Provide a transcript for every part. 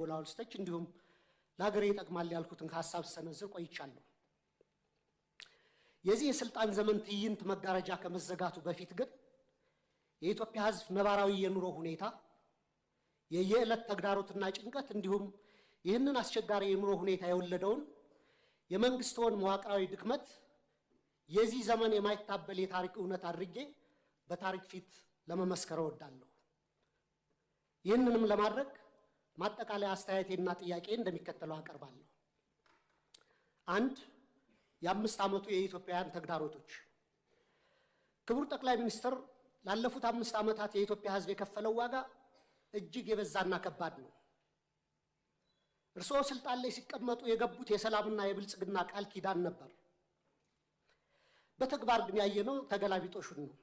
ወላውልስተች እንዲሁም ለሀገሬ ይጠቅማል ያልኩትን ሐሳብ ሰነዝር ቆይቻለሁ። የዚህ የስልጣን ዘመን ትዕይንት መጋረጃ ከመዘጋቱ በፊት ግን የኢትዮጵያ ሕዝብ ነባራዊ የኑሮ ሁኔታ የየዕለት ተግዳሮትና ጭንቀት እንዲሁም ይህንን አስቸጋሪ የኑሮ ሁኔታ የወለደውን የመንግስቱን መዋቅራዊ ድክመት የዚህ ዘመን የማይታበል የታሪክ እውነት አድርጌ በታሪክ ፊት ለመመስከር እወዳለሁ። ይህንንም ለማድረግ ማጠቃለያ አስተያየቴና ጥያቄ እንደሚከተለው አቀርባለሁ። 1. የ5 ዓመቱ የኢትዮጵያውያን ተግዳሮቶች። ክቡር ጠቅላይ ሚኒስትር ላለፉት 5 ዓመታት የኢትዮጵያ ሕዝብ የከፈለው ዋጋ እጅግ የበዛና ከባድ ነው። እርስዎ ስልጣን ላይ ሲቀመጡ የገቡት የሰላምና የብልጽግና ቃል ኪዳን ነበር። በተግባር ግን ያየነው ተገላቢጦሹን ነው።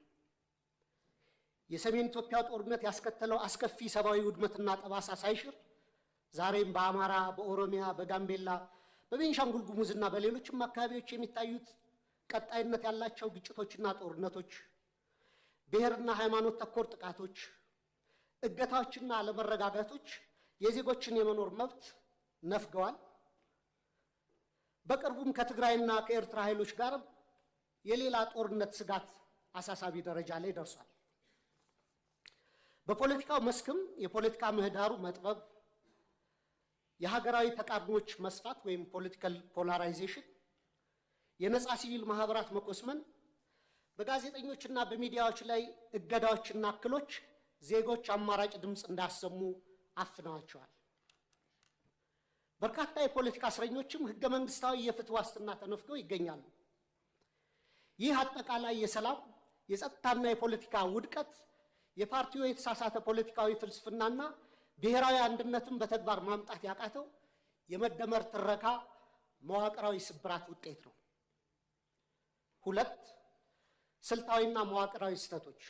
የሰሜን ኢትዮጵያ ጦርነት ያስከተለው አስከፊ ሰብአዊ ውድመትና ጠባሳ ሳይሽር ዛሬም በአማራ፣ በኦሮሚያ፣ በጋምቤላ፣ በቤንሻንጉል ጉሙዝና በሌሎችም አካባቢዎች የሚታዩት ቀጣይነት ያላቸው ግጭቶችና ጦርነቶች፣ ብሔርና ሃይማኖት ተኮር ጥቃቶች፣ እገታዎችና አለመረጋጋቶች የዜጎችን የመኖር መብት ነፍገዋል። በቅርቡም ከትግራይና ከኤርትራ ኃይሎች ጋር የሌላ ጦርነት ስጋት አሳሳቢ ደረጃ ላይ ደርሷል። በፖለቲካው መስክም የፖለቲካ ምህዳሩ መጥበብ፣ የሀገራዊ ተቃርኖች መስፋት ወይም ፖለቲካል ፖላራይዜሽን፣ የነጻ ሲቪል ማህበራት መኮስመን፣ በጋዜጠኞችና በሚዲያዎች ላይ እገዳዎችና እክሎች ዜጎች አማራጭ ድምፅ እንዳሰሙ አፍነዋቸዋል። በርካታ የፖለቲካ እስረኞችም ህገ መንግስታዊ የፍትህ ዋስትና ተነፍገው ይገኛሉ። ይህ አጠቃላይ የሰላም የጸጥታና የፖለቲካ ውድቀት የፓርቲው የተሳሳተ ፖለቲካዊ ፍልስፍናና ብሔራዊ አንድነትን በተግባር ማምጣት ያቃተው የመደመር ትረካ መዋቅራዊ ስብራት ውጤት ነው። 2. ስልታዊና መዋቅራዊ ስህተቶች።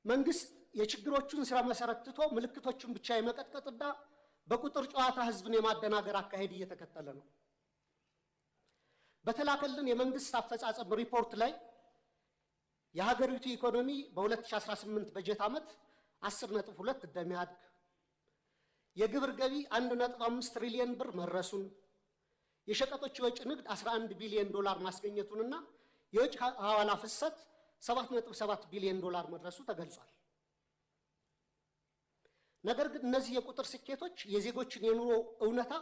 መንግስት የችግሮቹን ስራ መሰረት ትቶ ምልክቶችን ብቻ የመቀጥቀጥና በቁጥር ጨዋታ ህዝብን የማደናገር አካሄድ እየተከተለ ነው። በተላከልን የመንግስት አፈጻጸም ሪፖርት ላይ የሀገሪቱ ኢኮኖሚ በ2018 በጀት ዓመት 10.2 እንደሚያድግ፣ የግብር ገቢ 1.5 ትሪሊየን ብር መድረሱን፣ የሸቀጦች የወጭ ንግድ 11 ቢሊዮን ዶላር ማስገኘቱንና የውጭ ሐዋላ ፍሰት 7.7 ቢሊዮን ዶላር መድረሱ ተገልጿል። ነገር ግን እነዚህ የቁጥር ስኬቶች የዜጎችን የኑሮ እውነታ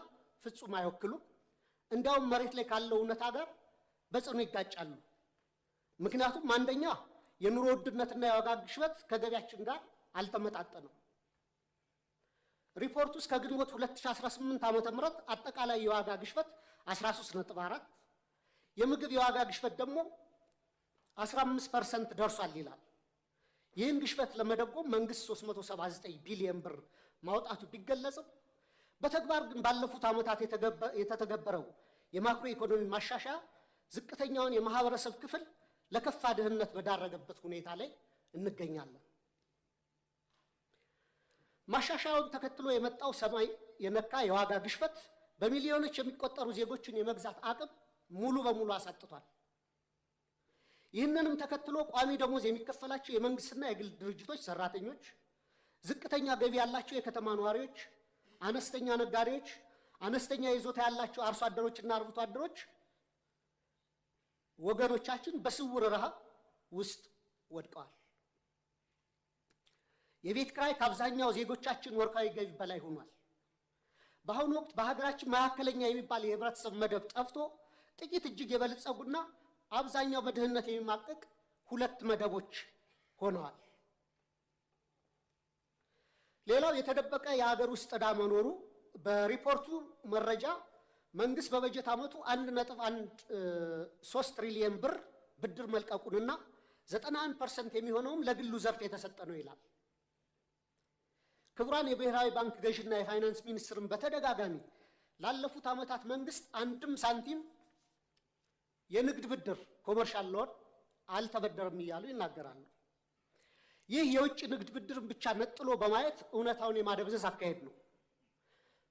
ፍጹም አይወክሉም። እንዲያውም መሬት ላይ ካለው እውነታ ጋር በጽኑ ይጋጫሉ። ምክንያቱም አንደኛ የኑሮ ውድነትና የዋጋ ግሽበት ከገቢያችን ጋር አልተመጣጠነም። ሪፖርቱ እስከ ግንቦት 2018 ዓ.ም አጠቃላይ የዋጋ ግሽበት 13.4፣ የምግብ የዋጋ ግሽበት ደግሞ 15% ደርሷል ይላል። ይህን ግሽበት ለመደጎም መንግስት 379 ቢሊዮን ብር ማውጣቱ ቢገለጽም በተግባር ግን ባለፉት ዓመታት የተተገበረው የማክሮ ኢኮኖሚ ማሻሻያ ዝቅተኛውን የማህበረሰብ ክፍል ለከፋ ድህነት በዳረገበት ሁኔታ ላይ እንገኛለን። ማሻሻያውን ተከትሎ የመጣው ሰማይ የነካ የዋጋ ግሽበት በሚሊዮኖች የሚቆጠሩ ዜጎችን የመግዛት አቅም ሙሉ በሙሉ አሳጥቷል። ይህንንም ተከትሎ ቋሚ ደሞዝ የሚከፈላቸው የመንግስትና የግል ድርጅቶች ሰራተኞች፣ ዝቅተኛ ገቢ ያላቸው የከተማ ነዋሪዎች፣ አነስተኛ ነጋዴዎች፣ አነስተኛ ይዞታ ያላቸው አርሶ አደሮችና አርብቶ አደሮች ወገኖቻችን በስውር ረሃብ ውስጥ ወድቀዋል። የቤት ኪራይ ከአብዛኛው ዜጎቻችን ወርሃዊ ገቢ በላይ ሆኗል። በአሁኑ ወቅት በሀገራችን መካከለኛ የሚባል የህብረተሰብ መደብ ጠፍቶ ጥቂት እጅግ የበለጸጉና አብዛኛው በድህነት የሚማቀቅ 2 መደቦች ሆነዋል። ሌላው የተደበቀ የሀገር ውስጥ ዕዳ መኖሩ በሪፖርቱ መረጃ መንግስት በበጀት ዓመቱ 1.13 ትሪሊየን ብር ብድር መልቀቁንና 91% የሚሆነውም ለግሉ ዘርፍ የተሰጠ ነው ይላል። ክቡራን የብሔራዊ ባንክ ገዥና የፋይናንስ ሚኒስትርን በተደጋጋሚ ላለፉት ዓመታት መንግስት አንድም ሳንቲም የንግድ ብድር ኮመርሻል ሎን አልተበደረም እያሉ ይናገራሉ። ይህ የውጭ ንግድ ብድርን ብቻ ነጥሎ በማየት እውነታውን የማደብዘዝ አካሄድ ነው።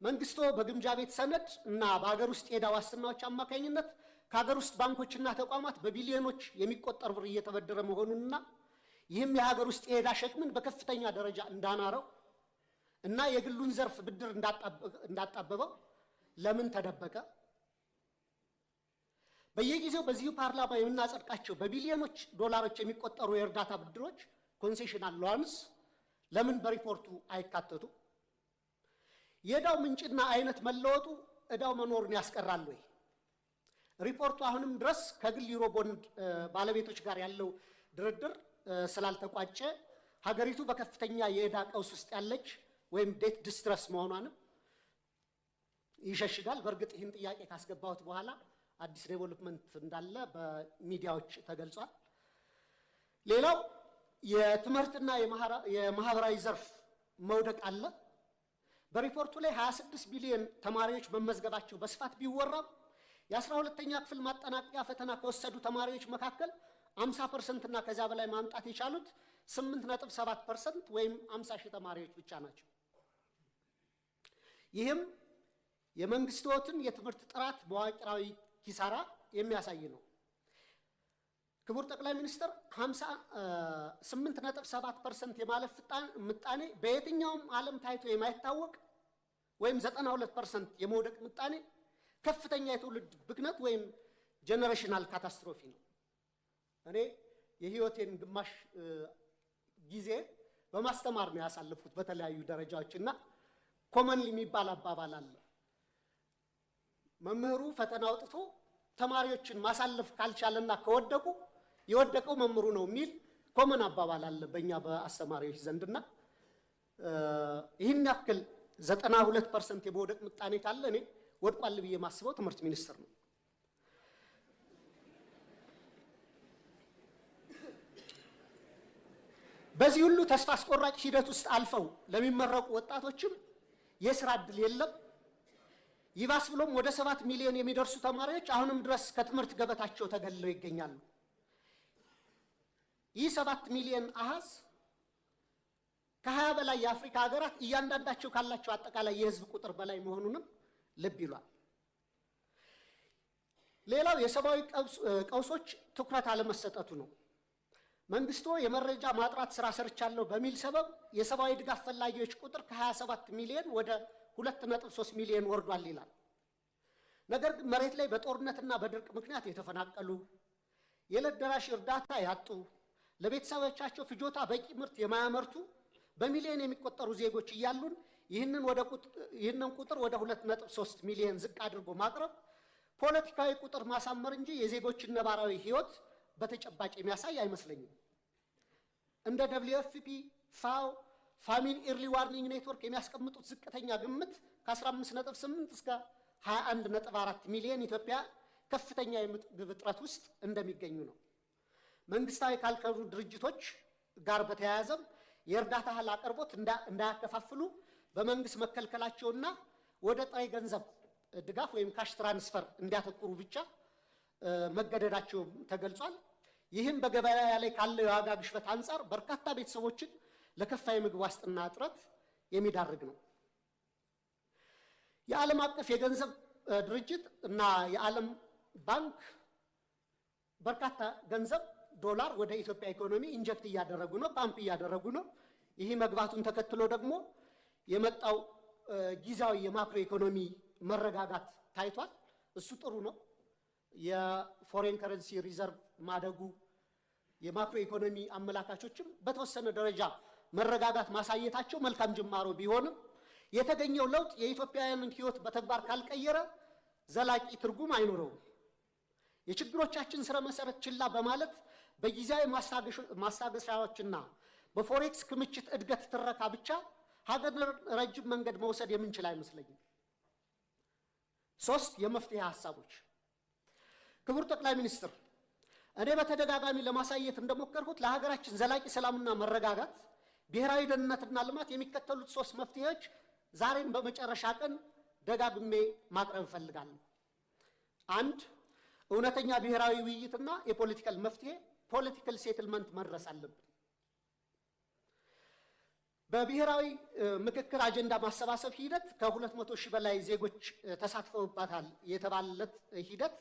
መንግስቱ በግምጃ ቤት ሰነድ እና በሀገር ውስጥ የዕዳ ዋስትናዎች አማካኝነት ከሀገር ውስጥ ባንኮችና ተቋማት በቢሊዮኖች የሚቆጠር ብር እየተበደረ መሆኑንና ይህም የሀገር ውስጥ የዕዳ ሸክምን በከፍተኛ ደረጃ እንዳናረው እና የግሉን ዘርፍ ብድር እንዳጣበበው ለምን ተደበቀ? በየጊዜው በዚሁ ፓርላማ የምናጸድቃቸው በቢሊዮኖች ዶላሮች የሚቆጠሩ የእርዳታ ብድሮች ኮንሴሽናል ሎንስ ለምን በሪፖርቱ አይካተቱ? የዕዳው ምንጭና አይነት መለወጡ ዕዳው መኖሩን ያስቀራል ወይ? ሪፖርቱ አሁንም ድረስ ከግል ዩሮ ቦንድ ባለቤቶች ጋር ያለው ድርድር ስላልተቋጨ ሀገሪቱ በከፍተኛ የዕዳ ቀውስ ውስጥ ያለች ወይም ዴት ዲስትረስ መሆኗንም ይሸሽጋል። በእርግጥ ይህን ጥያቄ ካስገባሁት በኋላ አዲስ ዴቨሎፕመንት እንዳለ በሚዲያዎች ተገልጿል። ሌላው የትምህርትና የማህበራዊ ዘርፍ መውደቅ አለ። በሪፖርቱ ላይ 26 ቢሊዮን ተማሪዎች መመዝገባቸው በስፋት ቢወራም የ12ኛ ክፍል ማጠናቀቂያ ፈተና ከወሰዱ ተማሪዎች መካከል 50% እና ከዚያ በላይ ማምጣት የቻሉት 8.7% ወይም 50 ሺህ ተማሪዎች ብቻ ናቸው። ይህም የመንግስታዊን የትምህርት ጥራት መዋቅራዊ ኪሳራ የሚያሳይ ነው። ክቡር ጠቅላይ ሚኒስትር 58.7% የማለፍ ምጣኔ በየትኛውም ዓለም ታይቶ የማይታወቅ ወይም 92% የመውደቅ ምጣኔ ከፍተኛ የትውልድ ብክነት ወይም ጀነሬሽናል ካታስትሮፊ ነው። እኔ የህይወቴን ግማሽ ጊዜ በማስተማር ነው ያሳለፍኩት በተለያዩ ደረጃዎች እና ኮመንሊ የሚባል አባባል አለ። መምህሩ ፈተና አውጥቶ ተማሪዎችን ማሳለፍ ካልቻለና ከወደቁ የወደቀው መምህሩ ነው የሚል ኮመን አባባል አለ በእኛ በአስተማሪዎች ዘንድና ይህን ያክል 92% የመውደቅ ምጣኔ ካለ እኔ ወድቋል ብዬ ማስበው ትምህርት ሚኒስቴር ነው። በዚህ ሁሉ ተስፋ አስቆራጭ ሂደት ውስጥ አልፈው ለሚመረቁ ወጣቶችም የስራ ዕድል የለም። ይባስ ብሎም ወደ 7 ሚሊዮን የሚደርሱ ተማሪዎች አሁንም ድረስ ከትምህርት ገበታቸው ተገልለው ይገኛሉ። ይህ 7 ሚሊዮን አሃዝ ከ20 በላይ የአፍሪካ ሀገራት እያንዳንዳቸው ካላቸው አጠቃላይ የህዝብ ቁጥር በላይ መሆኑንም ልብ ይሏል። ሌላው የሰብአዊ ቀውሶች ትኩረት አለመሰጠቱ ነው። መንግስቱ የመረጃ ማጥራት ስራ ሰርቻለሁ በሚል ሰበብ የሰብአዊ ድጋፍ ፈላጊዎች ቁጥር ከ27 ሚሊዮን ወደ 2.3 ሚሊዮን ወርዷል ይላል። ነገር ግን መሬት ላይ በጦርነትና በድርቅ ምክንያት የተፈናቀሉ፣ የዕለት ደራሽ እርዳታ ያጡ፣ ለቤተሰቦቻቸው ፍጆታ በቂ ምርት የማያመርቱ በሚሊዮን የሚቆጠሩ ዜጎች እያሉን ይህንን ቁጥር ወደ 2.3 ሚሊዮን ዝቅ አድርጎ ማቅረብ ፖለቲካዊ ቁጥር ማሳመር እንጂ የዜጎችን ነባራዊ ህይወት በተጨባጭ የሚያሳይ አይመስለኝም። እንደ WFP፣ ፋኦ፣ ፋሚን ኢርሊ ዋርኒንግ ኔትወርክ የሚያስቀምጡት ዝቅተኛ ግምት ከ15.8 እስከ 21.4 ሚሊዮን ኢትዮጵያ ከፍተኛ የምግብ እጥረት ውስጥ እንደሚገኙ ነው። መንግስታዊ ካልከሩ ድርጅቶች ጋር በተያያዘም የእርዳታ እህል አቅርቦት እንዳያከፋፍሉ በመንግስት መከልከላቸውና ወደ ጥሬ ገንዘብ ድጋፍ ወይም ካሽ ትራንስፈር እንዲያተኩሩ ብቻ መገደዳቸው ተገልጿል። ይህም በገበያ ላይ ካለው የዋጋ ግሽበት አንጻር በርካታ ቤተሰቦችን ለከፋ የምግብ ዋስትና እጥረት የሚዳርግ ነው። የዓለም አቀፍ የገንዘብ ድርጅት እና የዓለም ባንክ በርካታ ገንዘብ ዶላር ወደ ኢትዮጵያ ኢኮኖሚ ኢንጀክት እያደረጉ ነው፣ ፓምፕ እያደረጉ ነው። ይህ መግባቱን ተከትሎ ደግሞ የመጣው ጊዜያዊ የማክሮ ኢኮኖሚ መረጋጋት ታይቷል። እሱ ጥሩ ነው። የፎሬን ከረንሲ ሪዘርቭ ማደጉ የማክሮ ኢኮኖሚ አመላካቾችም በተወሰነ ደረጃ መረጋጋት ማሳየታቸው መልካም ጅማሮ ቢሆንም የተገኘው ለውጥ የኢትዮጵያውያንን ህይወት በተግባር ካልቀየረ ዘላቂ ትርጉም አይኖረውም። የችግሮቻችን ስረ መሰረት ችላ በማለት በጊዜያዊ ማስታገሻዎችና በፎሬክስ ክምችት እድገት ትረካ ብቻ ሀገር ረጅም መንገድ መውሰድ የምንችል አይመስለኝም። 3 የመፍትሄ ሐሳቦች። ክቡር ጠቅላይ ሚኒስትር፣ እኔ በተደጋጋሚ ለማሳየት እንደሞከርኩት ለሀገራችን ዘላቂ ሰላምና መረጋጋት፣ ብሔራዊ ደህንነትና ልማት የሚከተሉት 3 መፍትሄዎች ዛሬም በመጨረሻ ቀን ደጋግሜ ማቅረብ እፈልጋለሁ። 1 እውነተኛ ብሔራዊ ውይይትና የፖለቲካል መፍትሄ ፖለቲካል ሴትልመንት መድረስ አለብን። በብሔራዊ ምክክር አጀንዳ ማሰባሰብ ሂደት ከ200 ሺህ በላይ ዜጎች ተሳትፈውባታል የተባለለት ሂደት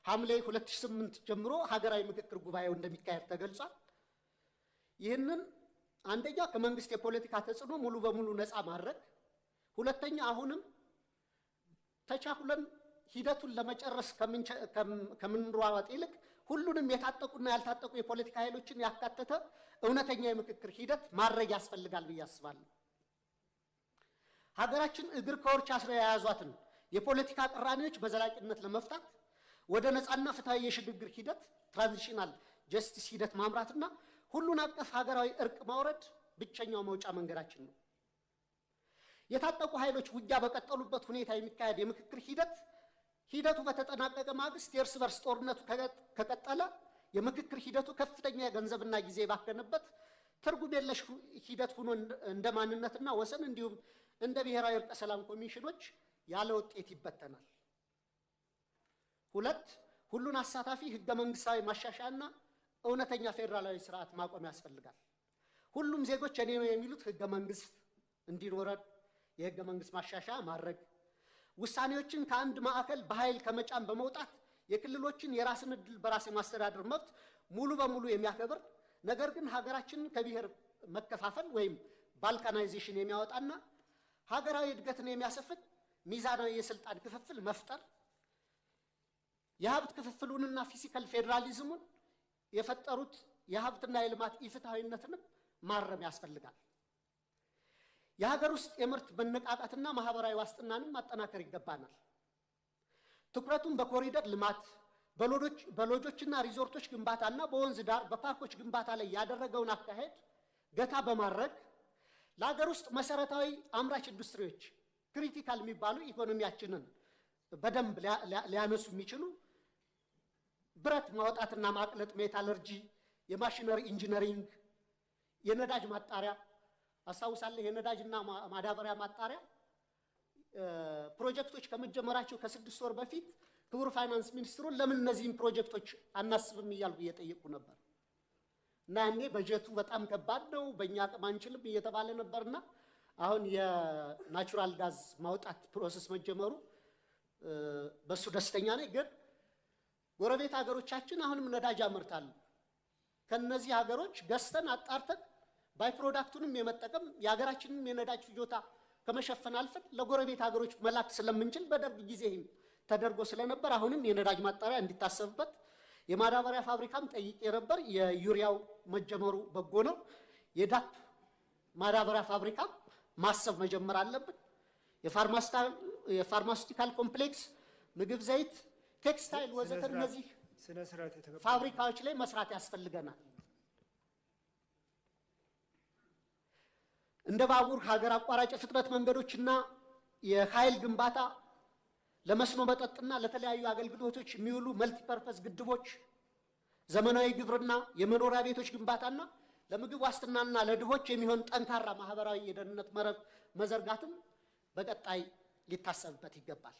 ሐምሌ 2008 ጀምሮ ሀገራዊ ምክክር ጉባኤው እንደሚካሄድ ተገልጿል። ይህንን አንደኛ ከመንግስት የፖለቲካ ተጽዕኖ ሙሉ በሙሉ ነፃ ማድረግ፣ ሁለተኛ አሁንም ተቻኩለን ሂደቱን ለመጨረስ ከምንሯሯጥ ይልቅ ሁሉንም የታጠቁና ያልታጠቁ የፖለቲካ ኃይሎችን ያካተተ እውነተኛ የምክክር ሂደት ማድረግ ያስፈልጋል ብዬ አስባለሁ። ሀገራችን እግር ከወርች አስረው የያዟትን የፖለቲካ ቅራኔዎች በዘላቂነት ለመፍታት ወደ ነፃና ፍትሃዊ የሽግግር ሂደት ትራንዚሽናል ጀስቲስ ሂደት ማምራትና ሁሉን አቀፍ ሀገራዊ እርቅ ማውረድ ብቸኛው መውጫ መንገዳችን ነው። የታጠቁ ኃይሎች ውጊያ በቀጠሉበት ሁኔታ የሚካሄድ የምክክር ሂደቱ በተጠናቀቀ ማግስት የእርስ በርስ ጦርነቱ ከቀጠለ የምክክር ሂደቱ ከፍተኛ የገንዘብና ጊዜ ባከነበት ትርጉም የለሽ ሂደት ሆኖ እንደ ማንነትና ወሰን እንዲሁም እንደ ብሔራዊ እርቀ ሰላም ኮሚሽኖች ያለ ውጤት ይበተናል። ሁለት ሁሉን አሳታፊ ህገ መንግስታዊ ማሻሻያና እውነተኛ ፌዴራላዊ ስርዓት ማቆም ያስፈልጋል። ሁሉም ዜጎች እኔ ነው የሚሉት ህገ መንግስት እንዲኖረን የህገ መንግስት ማሻሻያ ማድረግ፣ ውሳኔዎችን ከአንድ ማዕከል በኃይል ከመጫን በመውጣት የክልሎችን የራስን ዕድል በራስ የማስተዳደር መብት ሙሉ በሙሉ የሚያከብር ነገር ግን ሀገራችንን ከብሔር መከፋፈል ወይም ባልካናይዜሽን የሚያወጣና ሀገራዊ እድገትን የሚያሰፍን ሚዛናዊ የስልጣን ክፍፍል መፍጠር፣ የሀብት ክፍፍሉንና ፊዚካል ፌዴራሊዝሙን የፈጠሩት የሀብትና የልማት ኢፍትሐዊነትንም ማረም ያስፈልጋል። የሀገር ውስጥ የምርት መነቃቃትና ማህበራዊ ዋስትናንም ማጠናከር ይገባናል። ትኩረቱን በኮሪደር ልማት፣ በሎጆችና ሪዞርቶች ግንባታና በወንዝ ዳር በፓርኮች ግንባታ ላይ ያደረገውን አካሄድ ገታ በማድረግ ለሀገር ውስጥ መሰረታዊ አምራች ኢንዱስትሪዎች ክሪቲካል የሚባሉ ኢኮኖሚያችንን በደንብ ሊያነሱ የሚችሉ ብረት ማውጣትና ማቅለጥ፣ ሜታለርጂ፣ የማሽነሪ ኢንጂነሪንግ፣ የነዳጅ ማጣሪያ አስታውሳለሁ። የነዳጅና ማዳበሪያ ማጣሪያ ፕሮጀክቶች ከመጀመራቸው ከ6 ወር በፊት ክቡር ፋይናንስ ሚኒስትሩን ለምን እነዚህን ፕሮጀክቶች አናስብም እያልኩ እየጠየቁ ነበር እና ያኔ በጀቱ በጣም ከባድ ነው በእኛ አቅም አንችልም እየተባለ ነበርና አሁን የናቹራል ጋዝ ማውጣት ፕሮሰስ መጀመሩ በሱ ደስተኛ ነኝ። ግን ጎረቤት ሀገሮቻችን አሁንም ነዳጅ ያመርታሉ። ከነዚህ ሀገሮች ገዝተን አጣርተን ባይ ፕሮዳክቱንም የመጠቀም የሀገራችንን የነዳጅ ፍጆታ ከመሸፈን አልፈን ለጎረቤት ሀገሮች መላክ ስለምንችል በደርግ ጊዜ ተደርጎ ስለነበር አሁንም የነዳጅ ማጣሪያ እንዲታሰብበት፣ የማዳበሪያ ፋብሪካም ጠይቄ ነበር። የዩሪያው መጀመሩ በጎ ነው። የዳፕ ማዳበሪያ ፋብሪካ ማሰብ መጀመር አለብን። የፋርማሲውቲካል ኮምፕሌክስ፣ ምግብ ዘይት፣ ቴክስታይል ወዘተ እነዚህ ፋብሪካዎች ላይ መስራት ያስፈልገናል። እንደ ባቡር፣ ሀገር አቋራጭ የፍጥነት መንገዶችና የኃይል ግንባታ፣ ለመስኖ መጠጥና ለተለያዩ አገልግሎቶች የሚውሉ መልቲፐርፐስ ግድቦች፣ ዘመናዊ ግብርና፣ የመኖሪያ ቤቶች ግንባታና ለምግብ ዋስትናና ለድሆች የሚሆን ጠንካራ ማህበራዊ የደህንነት መረብ መዘርጋትም በቀጣይ ሊታሰብበት ይገባል።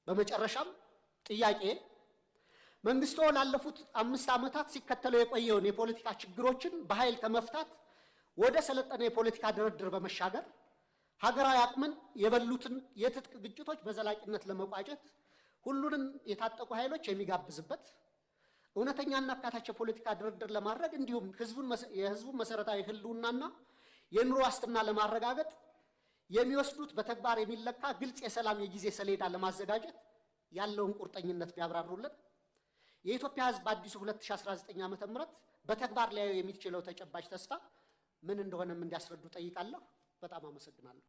በመጨረሻም ጥያቄ መንግስቱ ላለፉት 5 ዓመታት ሲከተለው የቆየውን የፖለቲካ ችግሮችን በኃይል ከመፍታት ወደ ሰለጠነ የፖለቲካ ድርድር በመሻገር ሀገራዊ አቅምን የበሉትን የትጥቅ ግጭቶች በዘላቂነት ለመቋጨት ሁሉንም የታጠቁ ኃይሎች የሚጋብዝበት እውነተኛና አካታች የፖለቲካ ድርድር ለማድረግ እንዲሁም የህዝቡን መሰረታዊ ህልውናና የኑሮ ዋስትና ለማረጋገጥ የሚወስዱት በተግባር የሚለካ ግልጽ የሰላም የጊዜ ሰሌዳ ለማዘጋጀት ያለውን ቁርጠኝነት ቢያብራሩልን። የኢትዮጵያ ህዝብ በአዲሱ 2019 ዓ.ም በተግባር ሊያዩ የሚችለው ተጨባጭ ተስፋ ምን እንደሆነም እንዲያስረዱ ጠይቃለሁ። በጣም አመሰግናለሁ።